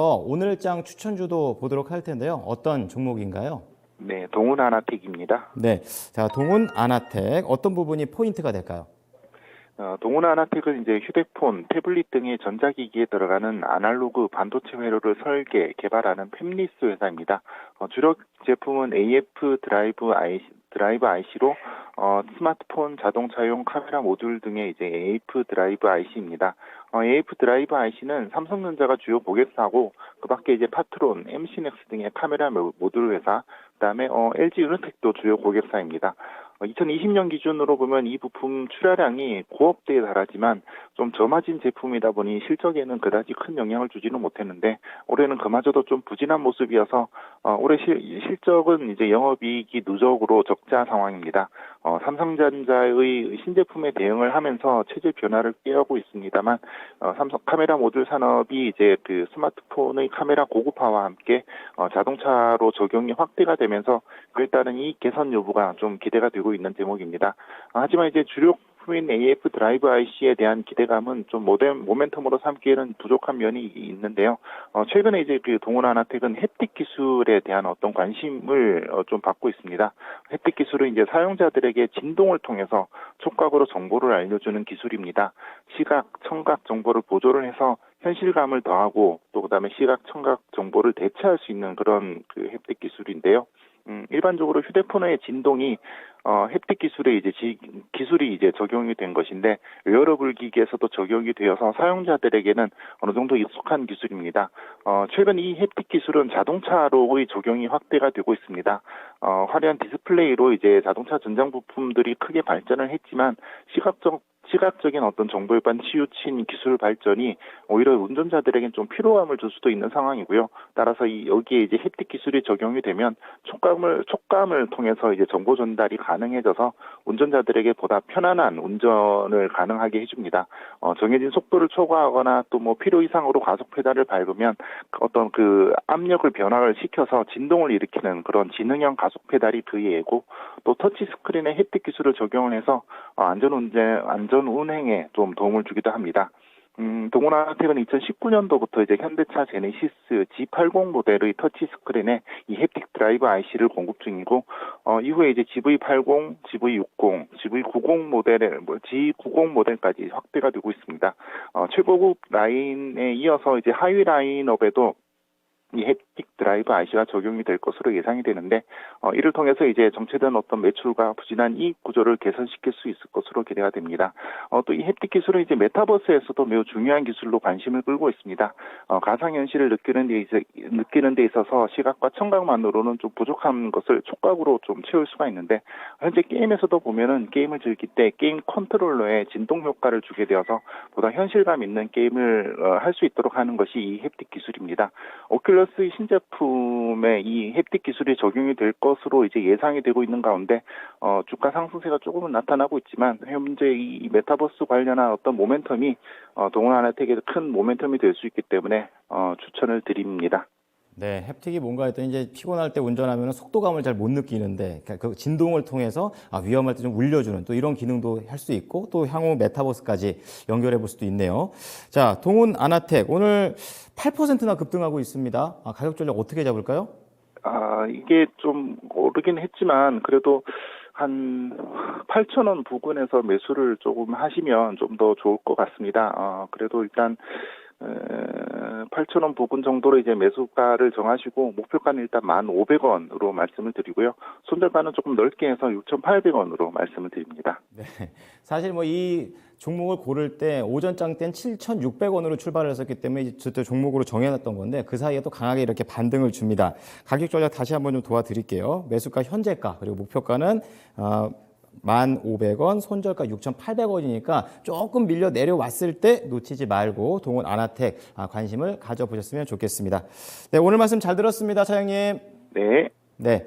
오늘장 추천주도 보도록 할 텐데요. 어떤 종목인가요? 네, 동훈 아나텍입니다. 네, 자, 동훈 아나텍 어떤 부분이 포인트가 될까요? 동훈 아나텍은 이제 휴대폰, 태블릿 등의 전자기기에 들어가는 아날로그 반도체 회로를 설계, 개발하는 팹리스 회사입니다. 주력 제품은 AF 드라이브 IC로 스마트폰, 자동차용 카메라 모듈 등의 이제 AF 드라이브 IC입니다. AF 드라이브 IC는 삼성전자가 주요 고객사고, 그밖에 이제 파트론, MC넥스 등의 카메라 모듈 회사, 그다음에 LG 은택도 주요 고객사입니다. 2020년 기준으로 보면 이 부품 출하량이 9억 대에 달하지만 좀 저마진 제품이다 보니 실적에는 그다지 큰 영향을 주지는 못했는데, 올해는 그마저도 좀 부진한 모습이어서 올해 실적은 이제 영업이익이 누적으로 적자 상황입니다. 삼성전자의 신제품에 대응을 하면서 체질 변화를 꾀하고 있습니다만, 삼성 카메라 모듈 산업이 이제 그 스마트폰의 카메라 고급화와 함께 자동차로 적용이 확대가 되면서 그에 따른 이익 개선 여부가 좀 기대가 되고 있는 대목입니다. 하지만 이제 주력인 AF 드라이브 IC에 대한 기대감은 좀 모멘텀으로 삼기에는 부족한 면이 있는데요. 최근에 이제 그 동훈 아나텍은 햅틱 기술에 대한 어떤 관심을 좀 받고 있습니다. 햅틱 기술은 이제 사용자들에게 진동을 통해서 촉각으로 정보를 알려주는 기술입니다. 시각, 청각 정보를 보조를 해서 현실감을 더하고, 또 그다음에 시각, 청각 정보를 대체할 수 있는 그런 그 햅틱 기술인데요. 일반적으로 휴대폰의 진동이 햅틱 기술의 이제 기술이 이제 적용이 된 것인데, 웨어러블 기기에서도 적용이 되어서 사용자들에게는 어느 정도 익숙한 기술입니다. 최근 이 햅틱 기술은 자동차로의 적용이 확대가 되고 있습니다. 화려한 디스플레이로 이제 자동차 전장 부품들이 크게 발전을 했지만, 시각적인 어떤 정보에만 치우친 기술 발전이 오히려 운전자들에겐 좀 피로감을 줄 수도 있는 상황이고요. 따라서 여기에 이제 햅틱 기술이 적용이 되면 촉감을 통해서 이제 정보 전달이 가능해져서 운전자들에게 보다 편안한 운전을 가능하게 해줍니다. 정해진 속도를 초과하거나 또 뭐 필요 이상으로 가속 페달을 밟으면 어떤 그 압력을 변화를 시켜서 진동을 일으키는 그런 지능형 가속 페달이 그 예고, 또 터치 스크린에 햅틱 기술을 적용을 해서 안전 운행에 좀 도움을 주기도 합니다. 동훈 아나텍은 2019년도부터 이제 현대차 제네시스 G80 모델의 터치 스크린에 이 햅틱 드라이브 IC를 공급 중이고, 이후에 이제 GV80, GV60, G90 모델까지 확대가 되고 있습니다. 최고급 라인에 이어서 이제 하위 라인업에도 이 햅틱 드라이브 IC가 적용이 될 것으로 예상이 되는데, 이를 통해서 이제 정체된 어떤 매출과 부진한 이익 구조를 개선시킬 수 있을 것으로 기대가 됩니다. 또 이 햅틱 기술은 이제 메타버스에서도 매우 중요한 기술로 관심을 끌고 있습니다. 가상현실을 느끼는 데 있어서 시각과 청각만으로는 좀 부족한 것을 촉각으로 좀 채울 수가 있는데, 현재 게임에서도 보면은 게임을 즐길 때 게임 컨트롤러에 진동 효과를 주게 되어서 보다 현실감 있는 게임을 할 수 있도록 하는 것이 이 햅틱 기술입니다. 오큘러스 신제품에 이 햅틱 기술이 적용이 될 것으로 이제 예상이 되고 있는 가운데, 주가 상승세가 조금은 나타나고 있지만, 현재 이 메타버스 관련한 어떤 모멘텀이 동훈 아나텍에 큰 모멘텀이 될 수 있기 때문에 추천을 드립니다. 네, 햅틱이 뭔가 했더니 이제 피곤할 때 운전하면 속도감을 잘 못 느끼는데 그 진동을 통해서 위험할 때 좀 울려주는 또 이런 기능도 할 수 있고, 또 향후 메타버스까지 연결해 볼 수도 있네요. 자, 동훈 아나텍 오늘 8%나 급등하고 있습니다. 가격 전략 어떻게 잡을까요? 이게 좀 오르긴 했지만 그래도 한 8,000원 부근에서 매수를 조금 하시면 좀 더 좋을 것 같습니다. 그래도 일단 8,000원 부근 정도로 이제 매수가를 정하시고, 목표가는 일단 1,500원으로 말씀을 드리고요. 손절가는 조금 넓게 해서 6,800원으로 말씀을 드립니다. 네. 사실 뭐 이 종목을 고를 때 오전장 땐 7,600원으로 출발을 했었기 때문에 저때 종목으로 정해놨던 건데, 그 사이에 또 강하게 이렇게 반등을 줍니다. 가격 전략 다시 한번 좀 도와드릴게요. 매수가 현재가, 그리고 목표가는 1,500원, 손절가 6,800원이니까 조금 밀려 내려왔을 때 놓치지 말고 동훈 아나텍 관심을 가져보셨으면 좋겠습니다. 네, 오늘 말씀 잘 들었습니다, 차장님. 네. 네.